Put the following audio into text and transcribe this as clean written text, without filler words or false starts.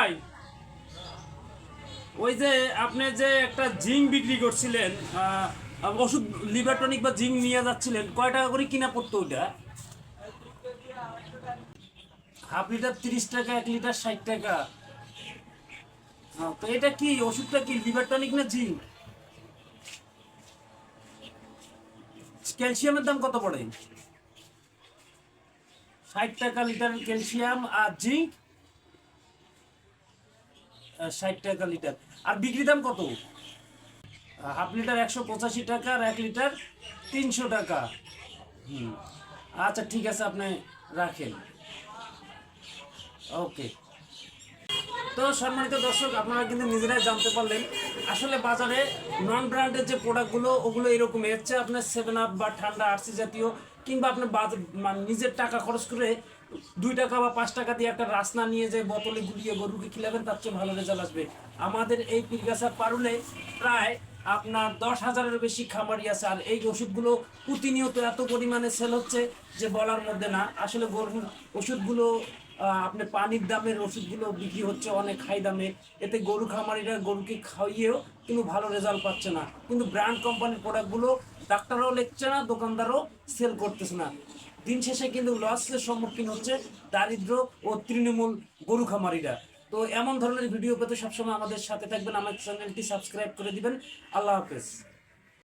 ভাই, ওই যে আপনি যে একটা জিঙ্ক বিক্রি করছিলেন, ওষুধ লিভার টনিক বা জিঙ্ক নিয়ে যাচ্ছিলেন, কয় টাকা করে কিনা পড়তো ওইটা? হাফ লিটার 30 টাকা, 1 লিটার 60 টাকা। তো এটা কি ওষুধটা, কি লিভার টনিক না জিঙ্ক? ক্যালসিয়ামের দাম কত পড়ে? 60 টাকা লিটার ক্যালসিয়াম, আর জিঙ্ক 60 টাকা লিটার। আর বিক্রি দাম কত? হাফ লিটার 185 টাকা, আর 1 লিটার 300 টাকা। হুম, আচ্ছা ঠিক আছে, আপনি রাখেন। ওকে। তো সম্মানিত দর্শক, আপনারা কিন্তু নিজেরাই জানতে পারলেন আসলে বাজারে নন ব্র্যান্ডের যে প্রোডাক্টগুলো ওগুলো এরকমই হচ্ছে। আপনার 7 আপ বা ঠান্ডা আরসি জাতীয়, কিংবা আপনার মানে নিজের টাকা খরচ করে 2 টাকা বা 5 টাকা দিয়ে একটা রাসনা নিয়ে যে বোতলে গুলিয়ে গরুকে খিলাবেন, তার চেয়ে ভালো রেজাল্ট আসবে। আমাদের এই পীরগাছা পারুলে প্রায় আপনার 10,000-এর বেশি খামারি আছে, আর এই ওষুধগুলো প্রতিনিয়ত এত পরিমাণে সেল হচ্ছে যে বলার মধ্যে না। আসলে গরুর ওষুধগুলো, আপনার পানির দামের ওষুধগুলো বিক্রি হচ্ছে অনেক হাই দামে। এতে গরু খামারিরা গরুকে খাইয়েও কিন্তু ভালো রেজাল্ট পাচ্ছে না। কিন্তু ব্র্যান্ড কোম্পানির প্রোডাক্টগুলো ডাক্তাররাও লিখছে না, দোকানদারও সেল করতেছে না। দিন শেষে কিন্তু লসের সম্মুখীন হচ্ছে দারিদ্র ও তৃণমূল গরু খামারিরা। তো এমন ধরনের ভিডিও পেতে সবসময় আমাদের সাথে থাকবেন, আমার চ্যানেলটি সাবস্ক্রাইব করে দিবেন। আল্লাহ হাফেজ।